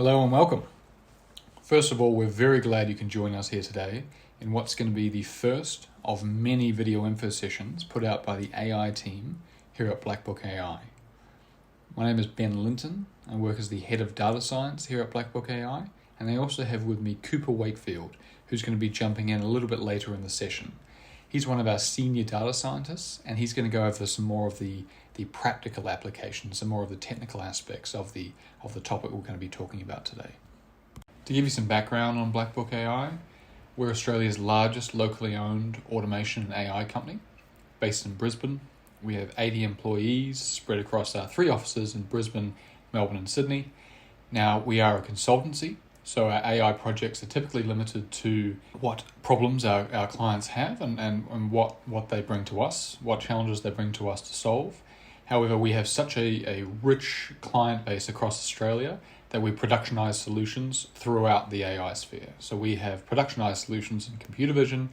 Hello and welcome. First of all, we're very glad you can join us here today in what's going to be the first of many video info sessions put out by the AI team here at blackbook.ai. My name is Ben Linton. I work as the head of data science here at blackbook.ai, and I also have with me Cooper Wakefield, who's going to be jumping in a little bit later in the session. He's one of our senior data scientists, and he's going to go over some more of the practical applications, some more of the technical aspects of the topic we're going to be talking about today. To give you some background on blackbook.ai, we're Australia's largest locally owned automation and AI company based in Brisbane. We have 80 employees spread across our 3 offices in Brisbane, Melbourne and Sydney. Now, we are a consultancy, so our AI projects are typically limited to what problems our clients have and what they bring to us, what challenges they bring to us to solve. However, we have such a rich client base across Australia that we productionize solutions throughout the AI sphere. So we have productionized solutions in computer vision,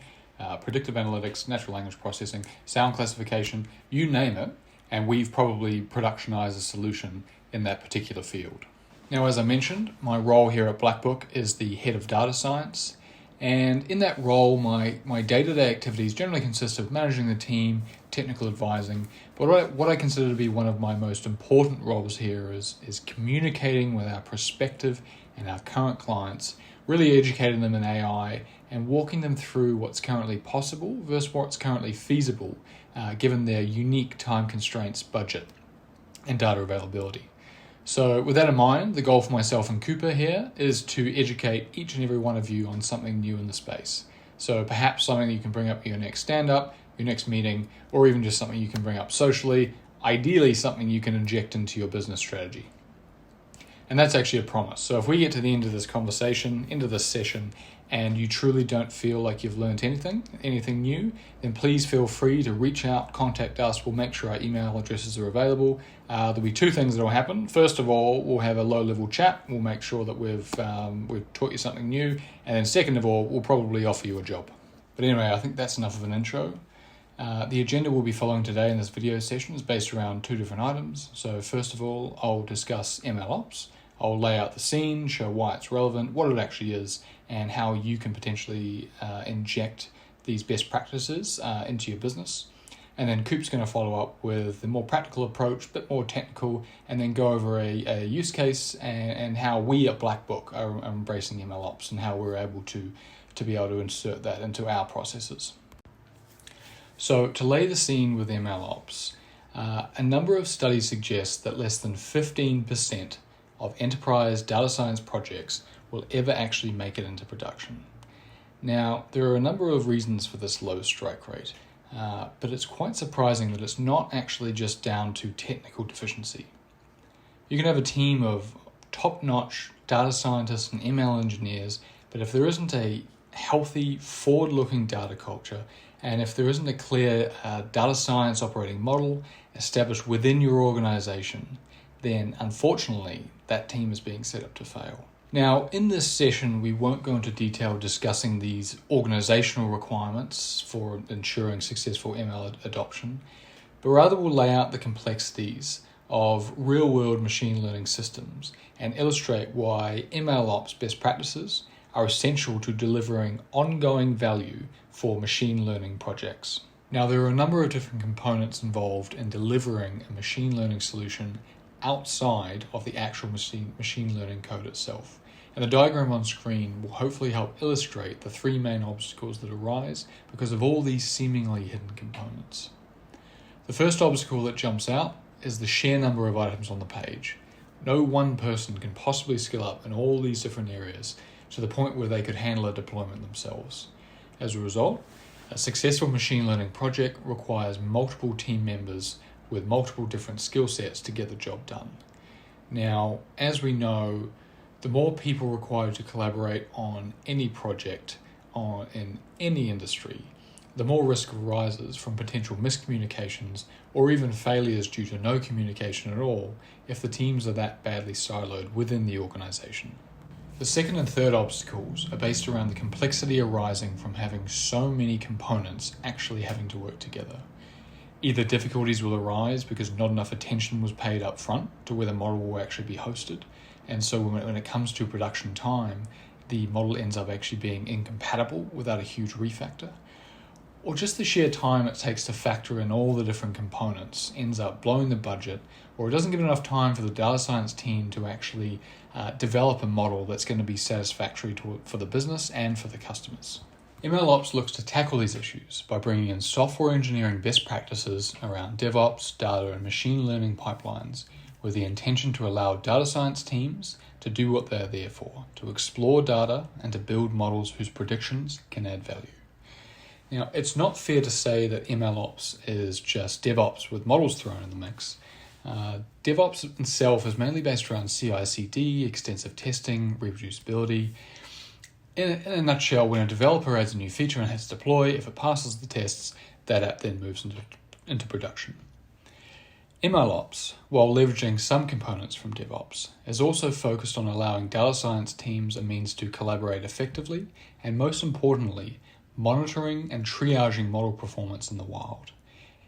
predictive analytics, natural language processing, sound classification, you name it, and we've probably productionized a solution in that particular field. Now, as I mentioned, my role here at Blackbook is the head of data science, and in that role, my day-to-day activities generally consist of managing the team, technical advising, but what I consider to be one of my most important roles here is communicating with our prospective and our current clients, really educating them in AI and walking them through what's currently possible versus what's currently feasible, given their unique time constraints, budget, and data availability. So with that in mind, the goal for myself and Cooper here is to educate each and every one of you on something new in the space. So perhaps something you can bring up at your next stand-up, your next meeting, or even just something you can bring up socially, ideally something you can inject into your business strategy. And that's actually a promise. So if we get to the end of this conversation, end of this session, and you truly don't feel like you've learned anything new, then please feel free to reach out, contact us. We'll make sure our email addresses are available. There'll be 2 things that will happen. First of all, we'll have a low-level chat. We'll make sure that we've taught you something new. And then second of all, we'll probably offer you a job. But anyway, I think that's enough of an intro. The agenda we'll be following today in this video session is based around 2 different items. So first of all, I'll discuss MLOps. I'll lay out the scene, show why it's relevant, what it actually is, and how you can potentially inject these best practices into your business. And then Coop's going to follow up with the more practical approach, a bit more technical, and then go over a use case and how we at Blackbook are embracing MLOps and how we're able to be able to insert that into our processes. So to lay the scene with MLOps, a number of studies suggest that less than 15% of enterprise data science projects will ever actually make it into production. Now, there are a number of reasons for this low strike rate, but it's quite surprising that it's not actually just down to technical deficiency. You can have a team of top-notch data scientists and ML engineers, but if there isn't a healthy, forward-looking data culture, and if there isn't a clear data science operating model established within your organization, then unfortunately, that team is being set up to fail. Now, in this session, we won't go into detail discussing these organizational requirements for ensuring successful ML adoption, but rather we'll lay out the complexities of real-world machine learning systems and illustrate why MLOps best practices are essential to delivering ongoing value for machine learning projects. Now, there are a number of different components involved in delivering a machine learning solution outside of the actual machine learning code itself. And the diagram on screen will hopefully help illustrate the 3 main obstacles that arise because of all these seemingly hidden components. The first obstacle that jumps out is the sheer number of items on the page. No one person can possibly skill up in all these different areas to the point where they could handle a deployment themselves. As a result, a successful machine learning project requires multiple team members with multiple different skill sets to get the job done. Now, as we know, the more people required to collaborate on any project in any industry, the more risk arises from potential miscommunications or even failures due to no communication at all if the teams are that badly siloed within the organization. The second and third obstacles are based around the complexity arising from having so many components actually having to work together. Either difficulties will arise because not enough attention was paid up front to where the model will actually be hosted, And so when it comes to production time, the model ends up actually being incompatible without a huge refactor. Or just the sheer time it takes to factor in all the different components ends up blowing the budget, or it doesn't give enough time for the data science team to actually develop a model that's going to be satisfactory for the business and for the customers. MLOps looks to tackle these issues by bringing in software engineering best practices around DevOps, data, and machine learning pipelines, with the intention to allow data science teams to do what they're there for, to explore data and to build models whose predictions can add value. Now, it's not fair to say that MLOps is just DevOps with models thrown in the mix. DevOps itself is mainly based around CI/CD, extensive testing, reusability. In a nutshell, when a developer adds a new feature and hits deploy, if it passes the tests, that app then moves into production. MLOps, while leveraging some components from DevOps, is also focused on allowing data science teams a means to collaborate effectively and, most importantly, monitoring and triaging model performance in the wild.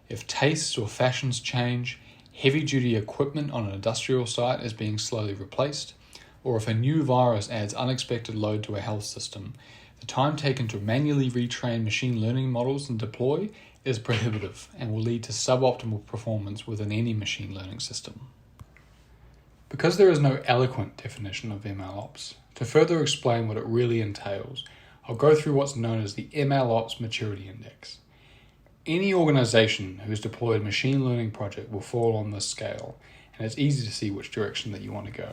If tastes or fashions change, heavy-duty equipment on an industrial site is being slowly replaced, or if a new virus adds unexpected load to a health system, the time taken to manually retrain machine learning models and deploy is prohibitive and will lead to suboptimal performance within any machine learning system. Because there is no eloquent definition of MLOps, to further explain what it really entails, I'll go through what's known as the MLOps Maturity Index. Any organization who has deployed a machine learning project will fall on this scale, and it's easy to see which direction that you want to go.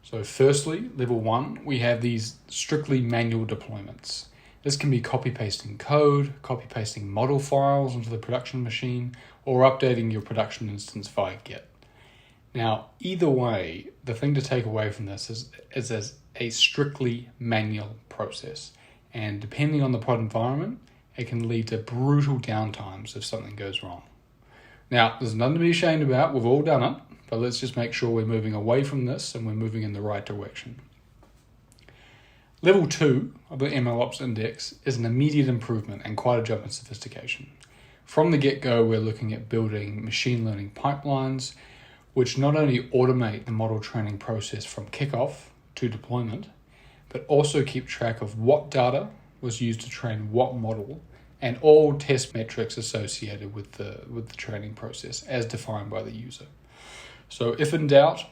So firstly, level 1, we have these strictly manual deployments. This can be copy-pasting code, copy-pasting model files into the production machine, or updating your production instance via Git. Now, either way, the thing to take away from this is as a strictly manual process. And depending on the pod environment, it can lead to brutal downtimes if something goes wrong. Now, there's nothing to be ashamed about. We've all done it. But let's just make sure we're moving away from this and we're moving in the right direction. Level 2 of the MLOps index is an immediate improvement and quite a jump in sophistication. From the get-go, we're looking at building machine learning pipelines, which not only automate the model training process from kickoff to deployment, but also keep track of what data was used to train what model and all test metrics associated with the training process as defined by the user. So if in doubt,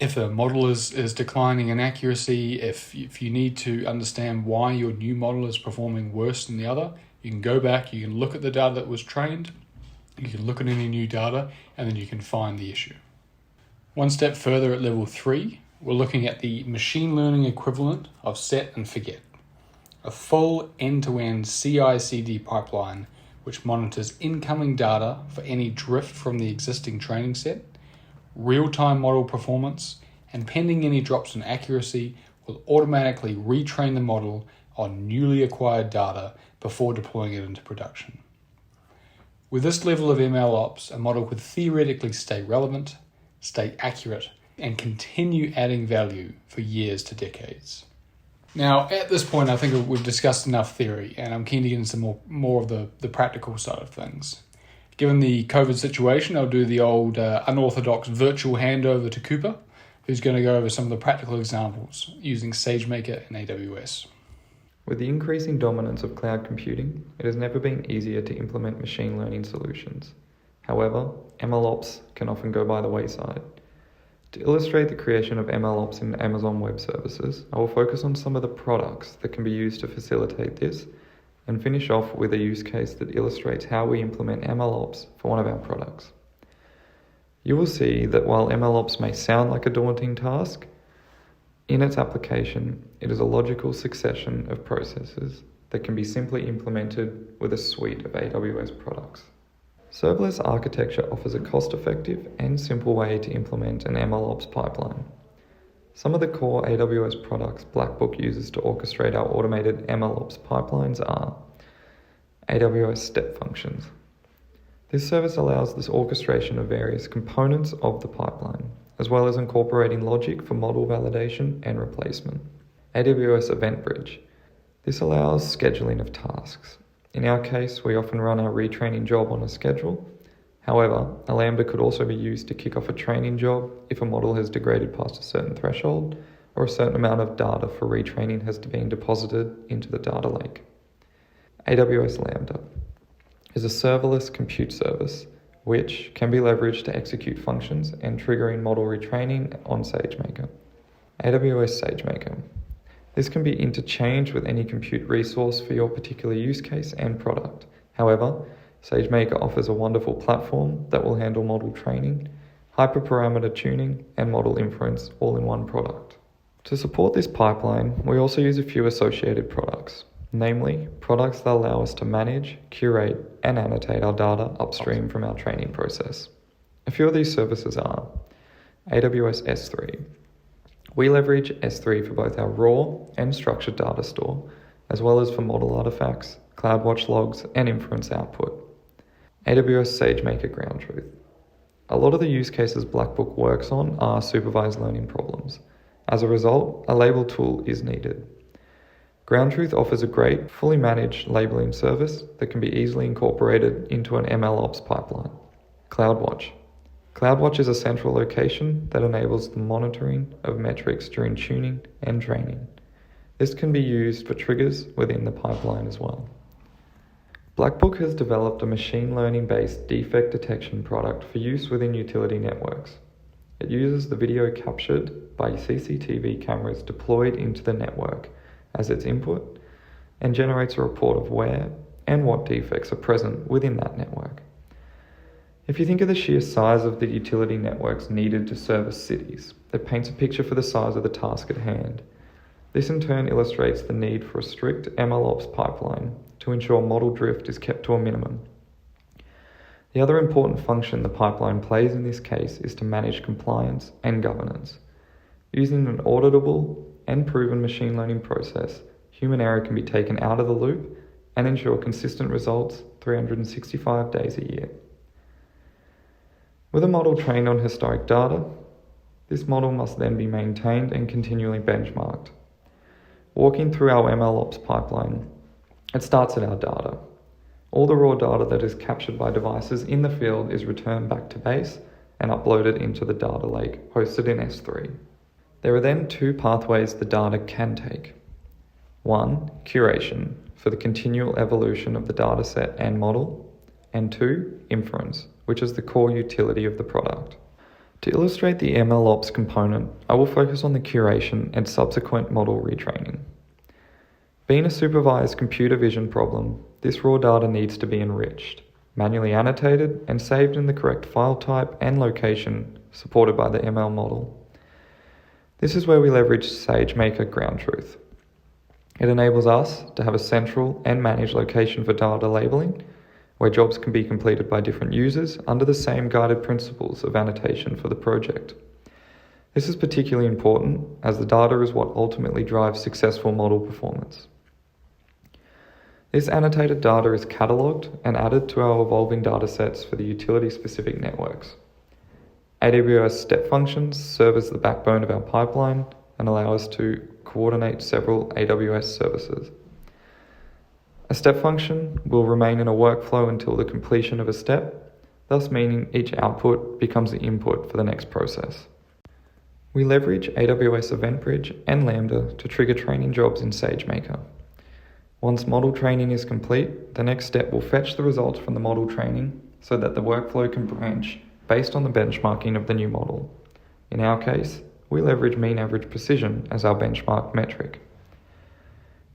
if a model is declining in accuracy, if you need to understand why your new model is performing worse than the other, you can go back, you can look at the data that was trained, you can look at any new data, and then you can find the issue. One step further at level 3, we're looking at the machine learning equivalent of set and forget. A full end-to-end CI/CD pipeline which monitors incoming data for any drift from the existing training set, real-time model performance, and pending any drops in accuracy, will automatically retrain the model on newly acquired data before deploying it into production. With this level of MLOps, a model could theoretically stay relevant, stay accurate, and continue adding value for years to decades. Now, at this point, I think we've discussed enough theory, and I'm keen to get into more of the practical side of things. Given the COVID situation, I'll do the old unorthodox virtual handover to Cooper, who's going to go over some of the practical examples using Sagemaker and AWS. With the increasing dominance of cloud computing, it has never been easier to implement machine learning solutions. However, MLOps can often go by the wayside. To illustrate the creation of MLOps in Amazon Web Services, I will focus on some of the products that can be used to facilitate this, and finish off with a use case that illustrates how we implement MLOps for one of our products. You will see that while MLOps may sound like a daunting task, in its application, it is a logical succession of processes that can be simply implemented with a suite of AWS products. Serverless architecture offers a cost-effective and simple way to implement an MLOps pipeline. Some of the core AWS products Blackbook uses to orchestrate our automated MLOps pipelines are AWS Step Functions. This service allows this orchestration of various components of the pipeline, as well as incorporating logic for model validation and replacement. AWS Event Bridge. This allows scheduling of tasks. In our case, we often run our retraining job on a schedule. However, a Lambda could also be used to kick off a training job if a model has degraded past a certain threshold or a certain amount of data for retraining has been deposited into the data lake. AWS Lambda is a serverless compute service which can be leveraged to execute functions and triggering model retraining on Sagemaker. AWS Sagemaker. This can be interchanged with any compute resource for your particular use case and product. However, Sagemaker offers a wonderful platform that will handle model training, hyperparameter tuning, and model inference all in one product. To support this pipeline, we also use a few associated products, namely products that allow us to manage, curate, and annotate our data upstream from our training process. A few of these services are AWS S3. We leverage S3 for both our raw and structured data store, as well as for model artifacts, CloudWatch logs, and inference output. AWS Sagemaker Ground Truth. A lot of the use cases Blackbook works on are supervised learning problems. As a result, a label tool is needed. Ground Truth offers a great, fully managed labeling service that can be easily incorporated into an MLOps pipeline. CloudWatch. CloudWatch is a central location that enables the monitoring of metrics during tuning and training. This can be used for triggers within the pipeline as well. Blackbook has developed a machine learning-based defect detection product for use within utility networks. It uses the video captured by CCTV cameras deployed into the network as its input and generates a report of where and what defects are present within that network. If you think of the sheer size of the utility networks needed to service cities, it paints a picture for the size of the task at hand. This in turn illustrates the need for a strict MLOps pipeline to ensure model drift is kept to a minimum. The other important function the pipeline plays in this case is to manage compliance and governance. Using an auditable and proven machine learning process, human error can be taken out of the loop and ensure consistent results 365 days a year. With a model trained on historic data, this model must then be maintained and continually benchmarked. Walking through our MLOps pipeline, it starts at our data. All the raw data that is captured by devices in the field is returned back to base and uploaded into the data lake hosted in S3. There are then two pathways the data can take. One, curation for the continual evolution of the dataset and model, and two, inference, which is the core utility of the product. To illustrate the MLOps component, I will focus on the curation and subsequent model retraining. Being a supervised computer vision problem, this raw data needs to be enriched, manually annotated, and saved in the correct file type and location supported by the ML model. This is where we leverage Sagemaker Ground Truth. It enables us to have a central and managed location for data labeling, where jobs can be completed by different users under the same guided principles of annotation for the project. This is particularly important as the data is what ultimately drives successful model performance. This annotated data is catalogued and added to our evolving datasets for the utility-specific networks. AWS step functions serve as the backbone of our pipeline and allow us to coordinate several AWS services. A step function will remain in a workflow until the completion of a step, thus meaning each output becomes the input for the next process. We leverage AWS EventBridge and Lambda to trigger training jobs in Sagemaker. Once model training is complete, the next step will fetch the results from the model training so that the workflow can branch based on the benchmarking of the new model. In our case, we leverage mean average precision as our benchmark metric.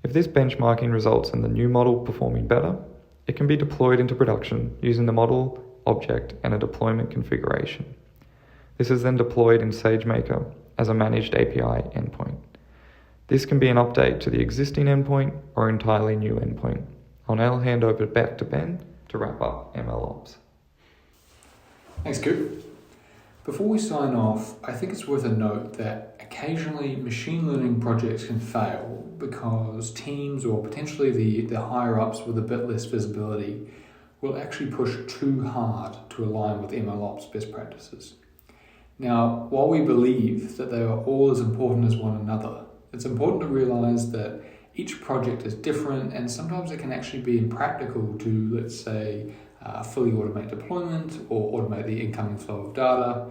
If this benchmarking results in the new model performing better, it can be deployed into production using the model object and a deployment configuration. This is then deployed in Sagemaker as a managed API endpoint. This can be an update to the existing endpoint or entirely new endpoint. I'll now hand over back to Ben to wrap up MLOps. Thanks, Coop. Before we sign off, I think it's worth a note that occasionally machine learning projects can fail because teams or potentially the higher-ups with a bit less visibility will actually push too hard to align with MLOps best practices. Now, while we believe that they are all as important as one another, it's important to realize that each project is different and sometimes it can actually be impractical to, let's say, fully automate deployment or automate the incoming flow of data.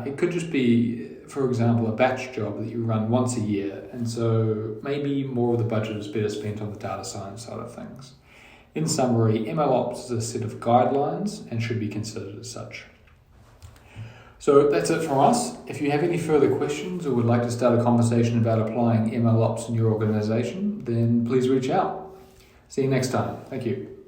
It could just be, for example, a batch job that you run once a year, and so maybe more of the budget is better spent on the data science side of things. In summary, MLOps is a set of guidelines and should be considered as such. So that's it from us. If you have any further questions or would like to start a conversation about applying MLOps in your organization, then please reach out. See you next time. Thank you.